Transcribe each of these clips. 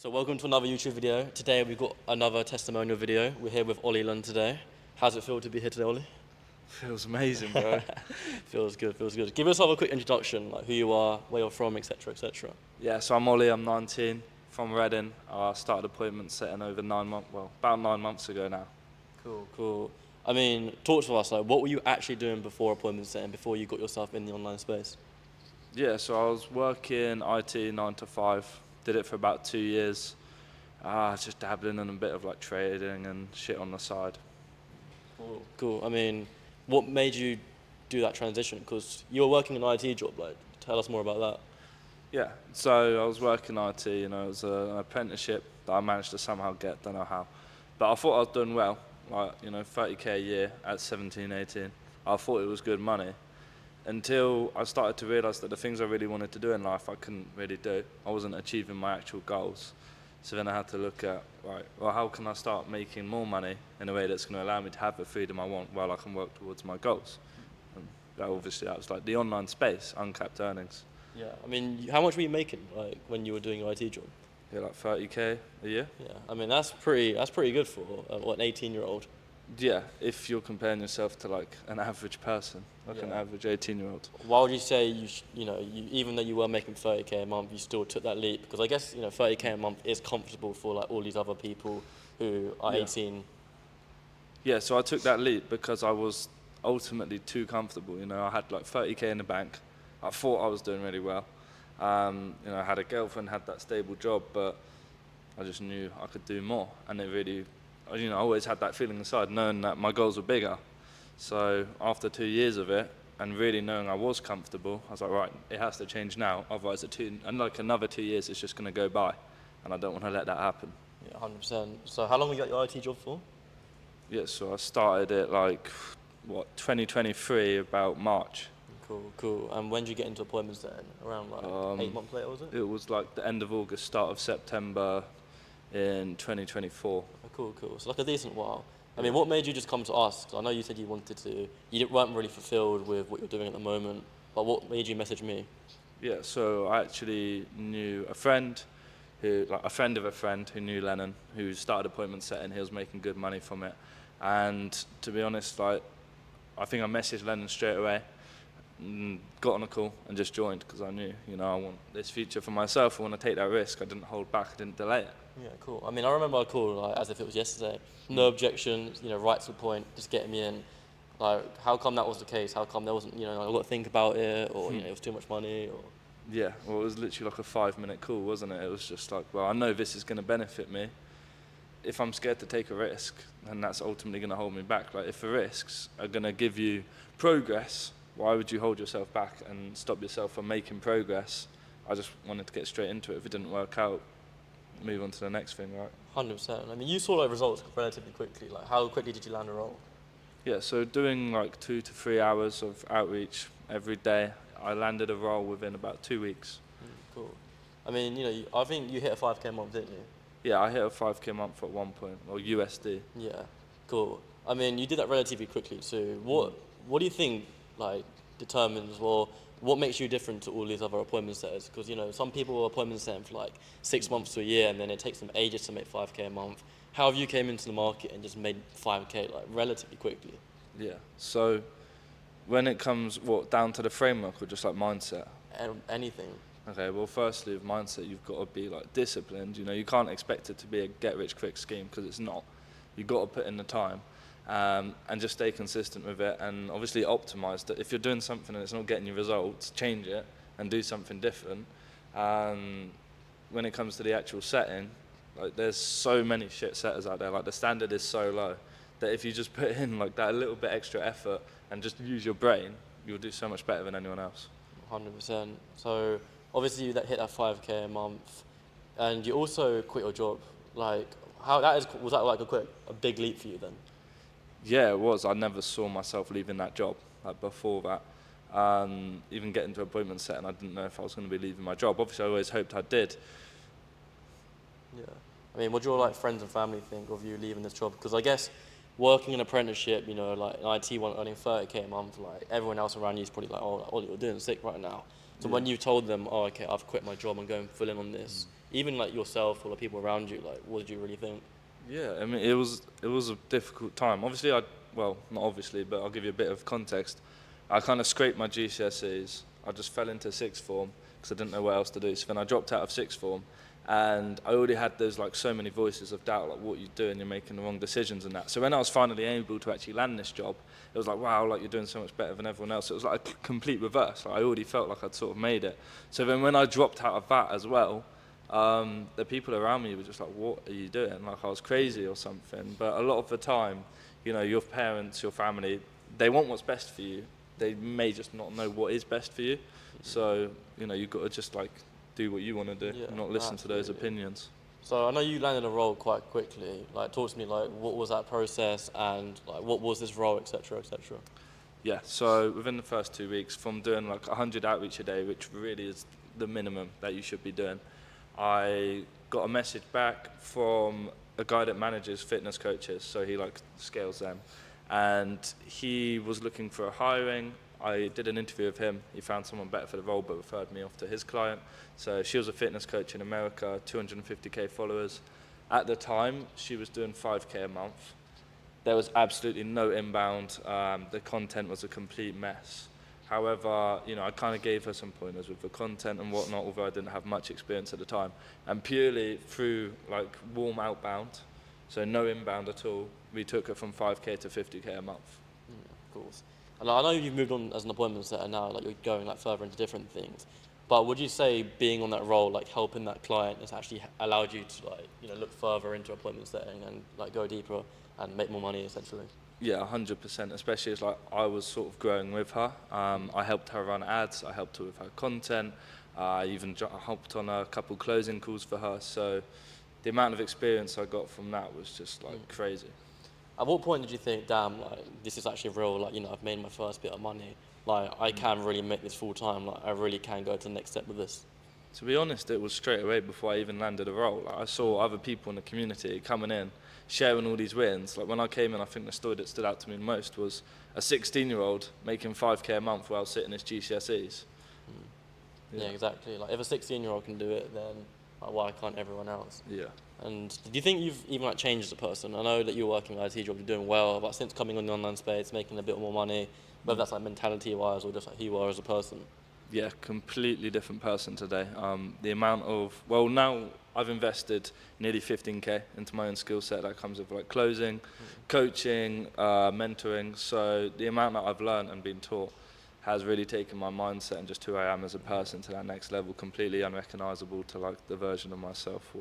So welcome to another YouTube video. Today we've got another testimonial video. We're here with Ollie today. How's it feel to be here today, Ollie? Feels amazing, bro. Feels good, feels good. Give yourself a quick introduction, like who you are, where you're from, etc, etc. Yeah, so I'm Ollie, I'm 19, from Reading. I started appointment setting over about 9 months ago now. Cool, cool. I mean, talk to us, like what were you actually doing before appointment setting, before you got yourself in the online space? Yeah, so I was working IT 9 to 5, did it for about 2 years. Just dabbling in a bit of like trading and shit on the side. Cool, cool. I mean, what made you do that transition? Because you were working an IT job, like, tell us more about that. Yeah, so I was working IT, it was an apprenticeship that I managed to somehow get, don't know how. But I thought I was doing well, like, 30k a year at 17, 18. I thought it was good money until I started to realise that the things I really wanted to do in life I couldn't really do. I wasn't achieving my actual goals. So then I had to look at, right, well, how can I start making more money in a way that's going to allow me to have the freedom I want while I can work towards my goals? And that was like the online space, uncapped earnings. Yeah, I mean, how much were you making, like, when you were doing your IT job? Yeah, like 30k a year. Yeah, I mean, that's pretty good for, what, an 18-year-old? Yeah, if you're comparing yourself to like an average person, like an Yeah. average 18-year-old. Why would you say even though you were making 30k a month, you still took that leap? Because I guess 30k a month is comfortable for like all these other people who are Yeah. 18. Yeah, so I took that leap because I was ultimately too comfortable. I had like 30k in the bank. I thought I was doing really well. I had a girlfriend, had that stable job, but I just knew I could do more. And it really, I always had that feeling inside, knowing that my goals were bigger. So after 2 years of it, and really knowing I was comfortable, I was like, right, it has to change now. Otherwise, another 2 years is just going to go by, and I don't want to let that happen. Yeah, 100%. So how long were you at your IT job for? Yeah, so I started it 2023, about March. Cool, cool. And when did you get into appointments then? Around like 8 months later, was it? It was like the end of August, start of September in 2024. Oh, cool, cool. So like a decent while. I mean, what made you just come to us? 'Cause I know you said you weren't really fulfilled with what you're doing at the moment, but what made you message me? Yeah, so I actually knew a friend a friend of a friend who knew Lennon, who started appointment setting. He was making good money from it. And to be honest, I think I messaged Lennon straight away, got on a call and just joined because I knew, I want this future for myself. I want to take that risk. I didn't hold back. I didn't delay it. Yeah, cool. I mean, I remember I called like, as if it was yesterday. No objections, right to the point, just getting me in. Like, how come that was the case? How come there wasn't, I got to think about it, or it was too much money, or? Yeah, well, it was literally like a 5-minute call, wasn't it? It was just like, well, I know this is going to benefit me. If I'm scared to take a risk, then that's ultimately going to hold me back. Like, if the risks are going to give you progress, why would you hold yourself back and stop yourself from making progress? I just wanted to get straight into it. If it didn't work out, move on to the next thing, right? 100%. I mean, you saw those results relatively quickly. Like, how quickly did you land a role? Yeah, so doing like 2 to 3 hours of outreach every day, I landed a role within about 2 weeks. Cool. I mean, I think you hit a 5k a month, didn't you? Yeah, I hit a 5k a month at one point, or USD. Yeah, cool. I mean, you did that relatively quickly too. What do you think, like, determines, or what makes you different to all these other appointment setters? Because, some people are appointment setting for like 6 months to a year, and then it takes them ages to make 5k a month. How have you came into the market and just made 5k, like, relatively quickly? Yeah, so when it comes, down to the framework or just like mindset? Anything. Okay, well, firstly, with mindset, you've got to be like disciplined. You can't expect it to be a get-rich-quick scheme because it's not. You've got to put in the time and just stay consistent with it, and obviously optimize that. If you're doing something and it's not getting you results, change it and do something different. When it comes to the actual setting, like, there's so many shit setters out there. Like, the standard is so low that if you just put in like that a little bit extra effort and just use your brain, you'll do so much better than anyone else. 100%. So obviously you hit that 5k a month, and you also quit your job. Like, was that like a big leap for you then? Yeah, it was. I never saw myself leaving that job. Like, before that, even getting to appointment setting, I didn't know if I was going to be leaving my job. Obviously, I always hoped I did. Yeah. I mean, what do your like friends and family think of you leaving this job? Because I guess working an apprenticeship, like an IT one earning 30k a month, like everyone else around you is probably like, oh, like, Ollie, you're doing sick right now. So Yeah. when you told them, oh, okay, I've quit my job, I'm going full in on this, even like yourself or the people around you, like, what did you really think? Yeah, I mean, it was a difficult time. Obviously, well, not obviously, but I'll give you a bit of context. I kind of scraped my GCSEs. I just fell into sixth form because I didn't know what else to do. So then I dropped out of sixth form, and I already had those like so many voices of doubt, like what you're doing, you're making the wrong decisions and that. So when I was finally able to actually land this job, it was like, wow, like you're doing so much better than everyone else. It was like a complete reverse. Like I already felt like I'd sort of made it. So then when I dropped out of that as well, the people around me were just like, what are you doing? Like I was crazy or something. But a lot of the time, your parents, your family, they want what's best for you. They may just not know what is best for you. So, you've got to just like do what you want to do, Yeah, not listen to those absolutely. opinions. So I know you landed a role quite quickly. Like, talk to me, like, what was that process and like, what was this role, etc., etc. Yeah, so within the first 2 weeks, from doing like 100 outreach a day, which really is the minimum that you should be doing, I got a message back from a guy that manages fitness coaches, so he like scales them, and he was looking for a hiring. I did an interview with him. He found someone better for the role, but referred me off to his client. So she was a fitness coach in America, 250k followers. At the time, she was doing 5k a month. There was absolutely no inbound. The content was a complete mess. However, I kind of gave her some pointers with the content and whatnot, although I didn't have much experience at the time. And purely through like warm outbound, so no inbound at all, we took her from 5k to 50k a month. Of course. And like, I know you've moved on as an appointment setter now, like you're going like further into different things. But would you say being on that role, like helping that client, has actually allowed you to like look further into appointment setting and like go deeper and make more money essentially? Yeah, 100%, especially as like I was sort of growing with her. I helped her run ads, I helped her with her content, I even helped on a couple closing calls for her. So the amount of experience I got from that was just like crazy. At what point did you think, damn, like this is actually real? Like I've made my first bit of money. Like I can really make this full time. Like I really can go to the next step with this. To be honest, it was straight away before I even landed a role. Like, I saw other people in the community coming in, sharing all these wins. Like when I came in, I think the story that stood out to me most was a 16-year-old making 5k a month while sitting his GCSEs. Yeah, exactly. Like if a 16-year-old can do it, then like, why can't everyone else? Yeah. And do you think you've even like changed as a person? I know that you're working an IT job, you're doing well, but since coming on the online space, making a bit more money, whether that's like mentality-wise or just like who you are as a person. Yeah, completely different person today. The amount of, well, now I've invested nearly 15k into my own skill set that comes with like closing, coaching, mentoring. So the amount that I've learned and been taught has really taken my mindset and just who I am as a person to that next level, completely unrecognizable to like the version of myself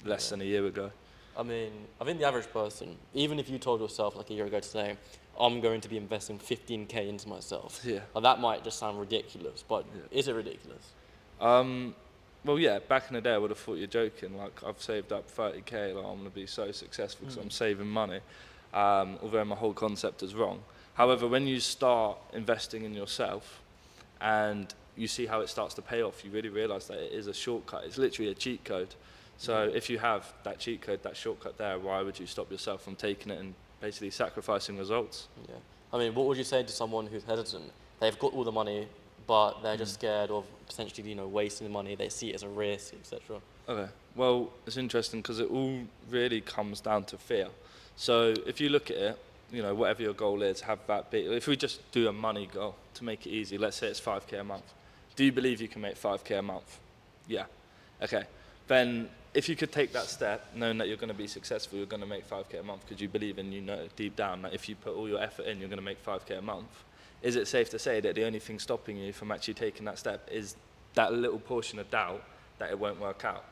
less than a year ago. I mean, I think the average person, even if you told yourself like a year ago today, I'm going to be investing 15k into myself, Yeah. like, that might just sound ridiculous, but is it ridiculous? Well, yeah, back in the day, I would have thought you're joking. Like, I've saved up 30k, like, I'm going to be so successful because I'm saving money, although my whole concept is wrong. However, when you start investing in yourself and you see how it starts to pay off, you really realise that it is a shortcut. It's literally a cheat code. So if you have that cheat code, that shortcut there, why would you stop yourself from taking it and basically sacrificing results? Yeah. I mean, what would you say to someone who's hesitant? They've got all the money, but they're just scared of potentially, wasting the money. They see it as a risk, etc. Okay. Well, it's interesting because it all really comes down to fear. So if you look at it, whatever your goal is, have that be. If we just do a money goal to make it easy, let's say it's 5k a month. Do you believe you can make 5k a month? Yeah. Okay. Then if you could take that step, knowing that you're going to be successful, you're going to make 5k a month because you believe and deep down that if you put all your effort in, you're going to make 5k a month. Is it safe to say that the only thing stopping you from actually taking that step is that little portion of doubt that it won't work out?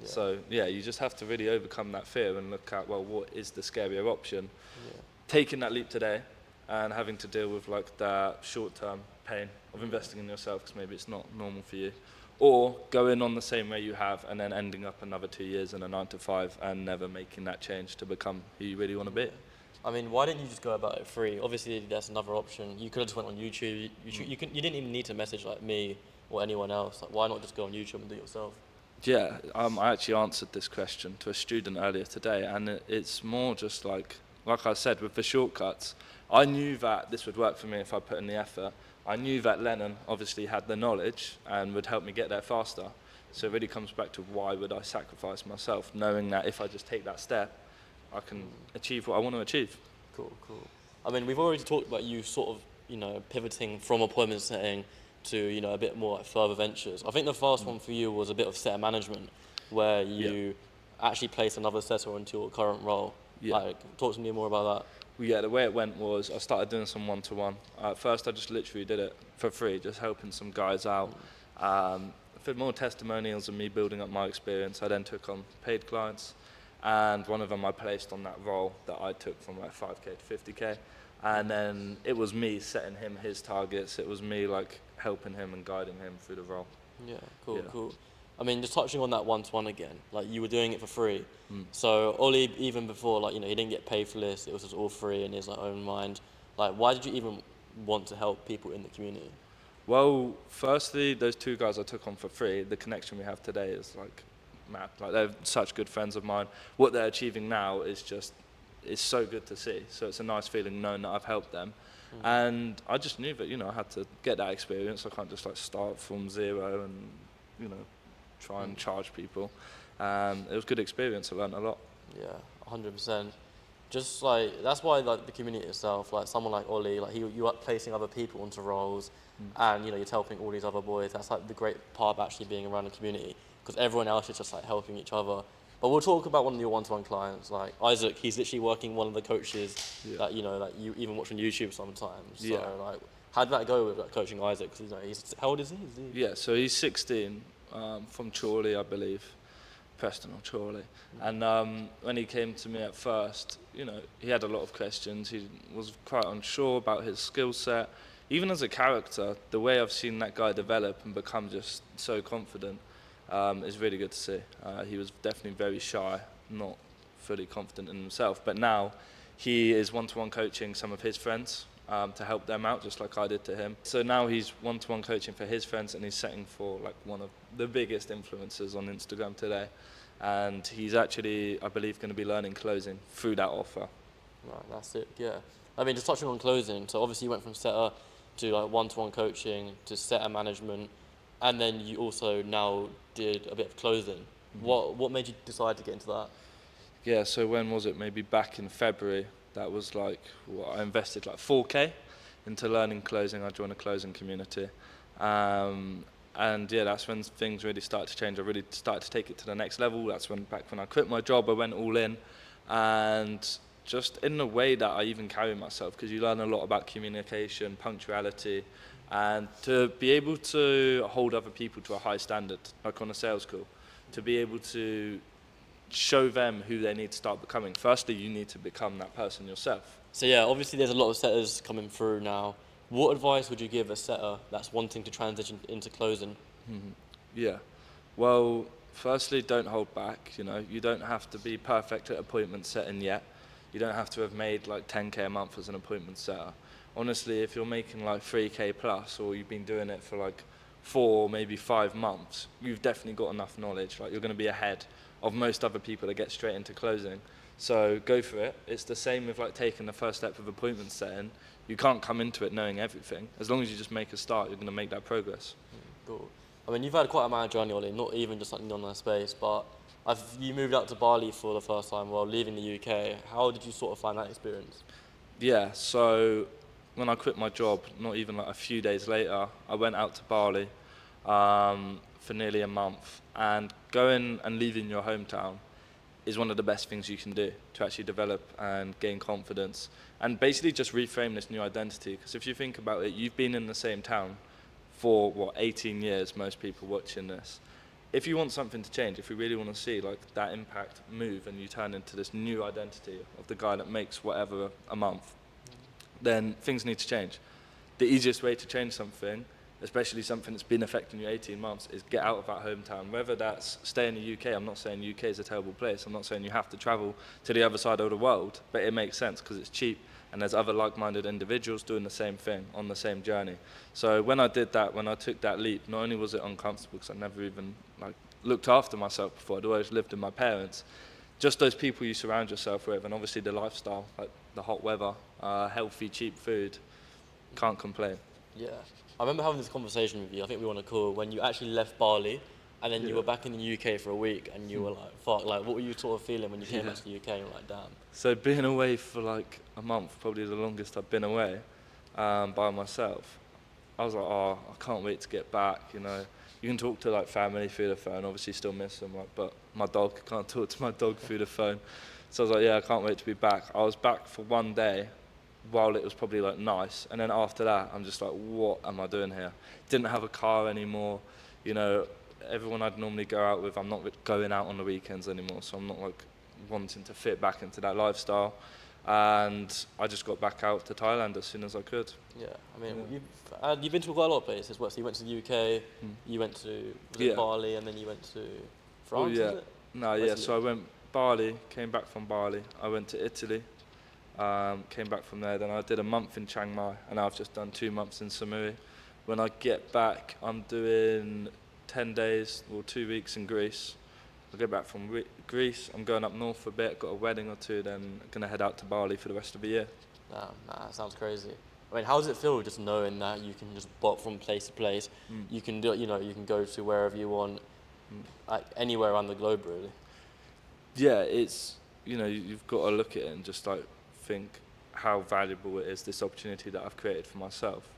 Yeah. So, yeah, you just have to really overcome that fear and look at, well, what is the scarier option? Yeah. Taking that leap today and having to deal with like that short-term pain of investing in yourself because maybe it's not normal for you, or going on the same way you have and then ending up another 2 years in a 9 to 5 and never making that change to become who you really want to be. I mean, why didn't you just go about it free? Obviously, that's another option. You could have just went on YouTube. You didn't even need to message like me or anyone else. Like, why not just go on YouTube and do it yourself? Yeah, I actually answered this question to a student earlier today, and it's more just like like I said, with the shortcuts, I knew that this would work for me if I put in the effort. I knew that Lennon obviously had the knowledge and would help me get there faster. So it really comes back to why would I sacrifice myself, knowing that if I just take that step, I can achieve what I want to achieve. Cool, cool. I mean, we've already talked about you sort of, pivoting from appointment setting to, a bit more like further ventures. I think the first one for you was a bit of setter management, where you actually placed another setter into your current role. Yeah. Like, talk to me more about that. Well, yeah, the way it went was I started doing some one-to-one. At first, I just literally did it for free, just helping some guys out. For more testimonials and me building up my experience, I then took on paid clients, and one of them I placed on that role that I took from like 5k to 50k, and then it was me setting him his targets. It was me like helping him and guiding him through the role. Yeah, cool, Yeah. cool. I mean, just touching on that one-to-one again, like you were doing it for free. So Ollie, even before, like, he didn't get paid for this, it was just all free in his like, own mind. Like, why did you even want to help people in the community? Well, firstly, those two guys I took on for free, the connection we have today is like mad. Like, they're such good friends of mine. What they're achieving now is just, it's so good to see. So it's a nice feeling knowing that I've helped them. And I just knew that, I had to get that experience. I can't just like start from zero and, try and charge people. It was a good experience. I learned a lot. Yeah, 100%. Just like, that's why like the community itself, like someone like Ollie, like you are placing other people into roles, and you're helping all these other boys. That's like the great part of actually being around the community, because everyone else is just like helping each other. But we'll talk about one of your one-to-one clients, like Isaac. He's literally working one of the coaches that that you even watch on YouTube sometimes. So like, how did that go with like, coaching Isaac? Because he's how old is he? Yeah, so he's 16, from Chorley, I believe. Preston or Chorley. And when he came to me at first, he had a lot of questions. He was quite unsure about his skill set. Even as a character, the way I've seen that guy develop and become just so confident is really good to see. He was definitely very shy, not fully confident in himself. But now he is one-to-one coaching some of his friends to help them out, just like I did to him. So now he's one-to-one coaching for his friends, and he's setting for like one of the biggest influencers on Instagram today. And he's actually, I believe, going to be learning closing through that offer. Right, that's it. Yeah. I mean, just touching on closing. So obviously you went from setter to like one-to-one coaching to setter management, and then you also now did a bit of closing. What made you decide to get into that? Yeah, so when was it? Maybe back in February. That was like, I invested like 4k into learning closing. I joined a closing community. And yeah, that's when things really started to change. I really started to take it to the next level. That's when I quit my job, I went all in. And just in the way that I even carry myself, because you learn a lot about communication, punctuality, and to be able to hold other people to a high standard, like on a sales call, to be able to show them who they need to start becoming. Firstly, you need to become that person yourself. So yeah, obviously there's a lot of setters coming through now. What advice would you give a setter that's wanting to transition into closing? Yeah. Well, firstly, don't hold back. You don't have to be perfect at appointment setting yet. You don't have to have made like 10k a month as an appointment setter. Honestly, if you're making like 3k plus, or you've been doing it for like 4, maybe 5 months, you've definitely got enough knowledge. Like, you're going to be ahead of most other people that get straight into closing. So go for it. It's the same with like taking the first step of appointment setting. You can't come into it knowing everything. As long as you just make a start, you're going to make that progress. Cool. I mean, you've had quite a mad journey, Ollie, not even just like in online space, but you moved out to Bali for the first time while leaving the UK. How did you sort of find that experience? Yeah, so when I quit my job, not even like a few days later, I went out to Bali for nearly a month. And going and leaving your hometown is one of the best things you can do to actually develop and gain confidence and basically just reframe this new identity. Because if you think about it, you've been in the same town for 18 years, most people watching this. If you want something to change, if you really want to see like that impact move and you turn into this new identity of the guy that makes whatever a month, then things need to change. The easiest way to change something, especially something that's been affecting you 18 months, is get out of that hometown. Whether that's stay in the UK, I'm not saying UK is a terrible place. I'm not saying you have to travel to the other side of the world, but it makes sense because it's cheap and there's other like-minded individuals doing the same thing on the same journey. So when I did that, when I took that leap, not only was it uncomfortable because I never even looked after myself before, I'd always lived with my parents, just those people you surround yourself with, and obviously the lifestyle, like the hot weather, healthy, cheap food, can't complain. Yeah. I remember having this conversation with you, I think we were on a call, when you actually left Bali and then you Yeah. were back in the UK for a week and you were like, fuck, like what were you sort of feeling when you came back to the UK and you were like, damn? So being away for like a month, probably the longest I've been away by myself, I was like, oh, I can't wait to get back, you know. You can talk to like family through the phone, obviously still miss them, like, but my dog, can't talk to my dog through the phone. So I was like, yeah, I can't wait to be back. I was back for one day while it was probably like nice, and then after that I'm just like, what am I doing here? Didn't have a car anymore, you know. Everyone I'd normally go out with, I'm not going out on the weekends anymore, so I'm not like wanting to fit back into that lifestyle. And I just got back out to Thailand as soon as I could. Yeah, I mean, you've been to quite a lot of places. Well, so you went to the UK, you went to Bali, and then you went to France, yeah. is it? No, yeah, so I went Bali, came back from Bali, I went to Italy, came back from there, then I did a month in Chiang Mai, and now I've just done 2 months in Samui. When I get back, I'm doing 10 days or 2 weeks in Greece. I get back from Greece, I'm going up north a bit, got a wedding or two, then going to head out to Bali for the rest of the year. Nah, that sounds crazy. I mean, how does it feel just knowing that you can just bop from place to place? You can do, you know, you can go to wherever you want, like anywhere around the globe, really. Yeah, it's, you know, you've got to look at it and just like think how valuable it is, this opportunity that I've created for myself.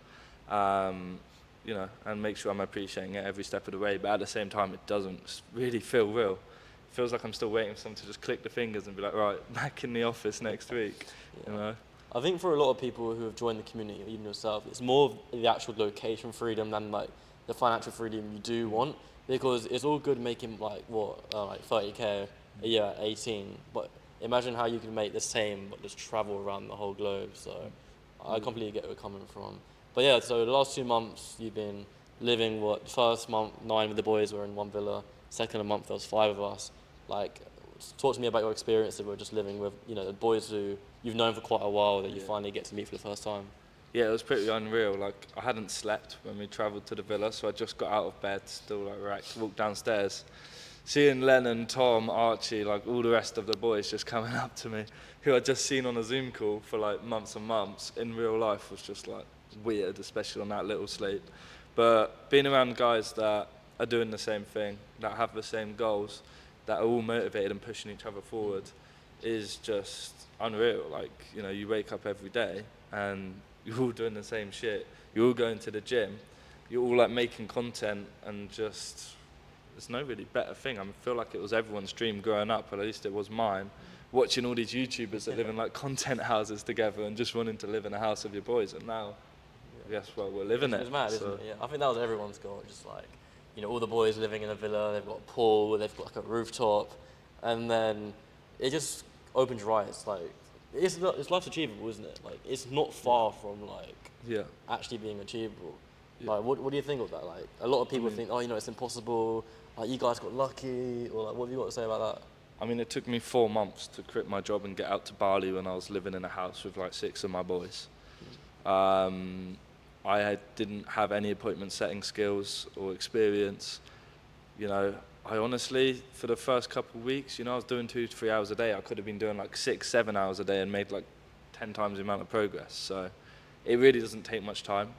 You know, and make sure I'm appreciating it every step of the way, but at the same time it doesn't really feel real. It feels like I'm still waiting for someone to just click the fingers and be like, right, back in the office next week. Yeah. You know. I think for a lot of people who have joined the community, or even yourself, it's more of the actual location freedom than like the financial freedom you do want, because it's all good making like 30k a year at 18, but imagine how you can make the same but just travel around the whole globe. So I completely get where you're coming from. But yeah, so the last 2 months you've been living, first month 9 with the boys were in one villa, second month there was 5 of us. Like, talk to me about your experience of just living with, you know, the boys who you've known for quite a while that you finally get to meet for the first time. Yeah, it was pretty unreal. Like, I hadn't slept when we travelled to the villa, so I just got out of bed, still like wrecked, walked downstairs. Seeing Lennon, Tom, Archie, like all the rest of the boys just coming up to me, who I'd just seen on a Zoom call for like months and months, in real life was just like weird, especially on that little sleep. But being around guys that are doing the same thing, that have the same goals, that are all motivated and pushing each other forward, is just unreal. Like, you know, you wake up every day and you're all doing the same shit. You're all going to the gym. You're all like making content, and just there's no really better thing. I feel like it was everyone's dream growing up, but at least it was mine. Watching all these YouTubers that live in like content houses together and just wanting to live in a house with your boys, and now, yes, well, we're living it. It's mad, isn't it? Yeah, I think that was everyone's goal. Just like, you know, all the boys living in a villa, they've got a pool, they've got like a rooftop, and then it just opens your eyes. Like, it's life's achievable, isn't it? Like, it's not far from like actually being achievable. Like, what do you think of that? Like, a lot of people think, oh, you know, it's impossible. Like, you guys got lucky, or like, what have you got to say about that? I mean, it took me 4 months to quit my job and get out to Bali when I was living in a house with like 6 of my boys. Didn't have any appointment setting skills or experience. You know, I honestly, for the first couple of weeks, you know, I was doing 2 to 3 hours a day. I could have been doing like 6, 7 hours a day and made like 10 times the amount of progress. So it really doesn't take much time.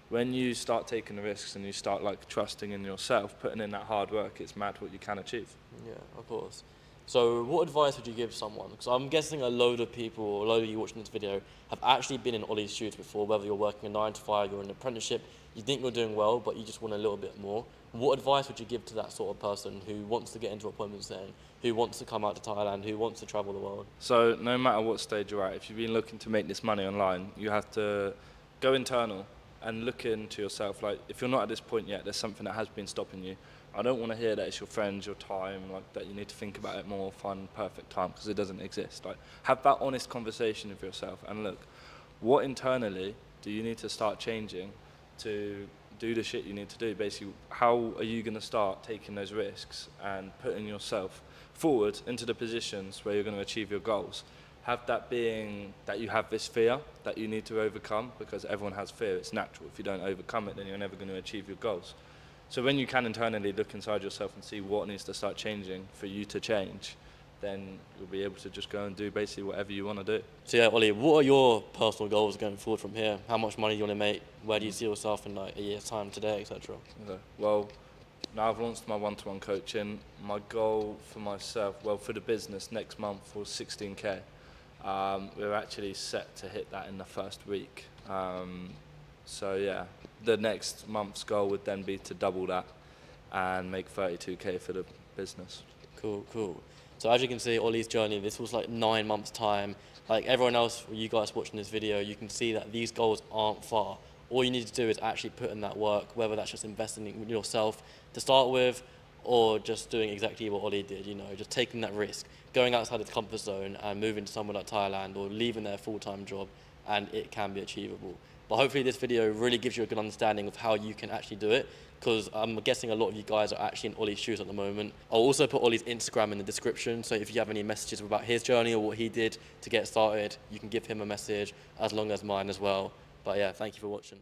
When you start taking the risks and you start like trusting in yourself, putting in that hard work, it's mad what you can achieve. Yeah, of course. So what advice would you give someone? Because I'm guessing a load of people, or a load of you watching this video, have actually been in Ollie's shoes before, whether you're working a 9 to 5, you're in an apprenticeship, you think you're doing well, but you just want a little bit more. What advice would you give to that sort of person who wants to get into appointment setting, who wants to come out to Thailand, who wants to travel the world? So no matter what stage you're at, if you've been looking to make this money online, you have to go internal and look into yourself. Like, if you're not at this point yet, there's something that has been stopping you. I don't want to hear that it's your friends, your time, like that you need to think about it more, find perfect time, because it doesn't exist. Like, have that honest conversation with yourself and look, what internally do you need to start changing to do the shit you need to do? Basically, how are you going to start taking those risks and putting yourself forward into the positions where you're going to achieve your goals? Have that being that you have this fear that you need to overcome, because everyone has fear, it's natural. If you don't overcome it, then you're never going to achieve your goals. So when you can internally look inside yourself and see what needs to start changing for you to change, then you'll be able to just go and do basically whatever you want to do. So yeah, Ollie, what are your personal goals going forward from here? How much money do you want to make? Where do you see yourself in like a year's time today, etc.? Okay. Well, now I've launched my one-to-one coaching. My goal for myself, well, for the business next month was 16k. We're actually set to hit that in the first week. So yeah, the next month's goal would then be to double that and make 32k for the business. Cool, cool. So as you can see, Ollie's journey, this was like 9 months' time. Like everyone else, you guys watching this video, you can see that these goals aren't far. All you need to do is actually put in that work, whether that's just investing in yourself to start with, or just doing exactly what Ollie did, you know, just taking that risk, going outside his comfort zone and moving to somewhere like Thailand or leaving their full-time job, and it can be achievable. But hopefully this video really gives you a good understanding of how you can actually do it, because I'm guessing a lot of you guys are actually in Ollie's shoes at the moment. I'll also put Ollie's Instagram in the description, so if you have any messages about his journey or what he did to get started, you can give him a message, as long as mine as well. But yeah, thank you for watching.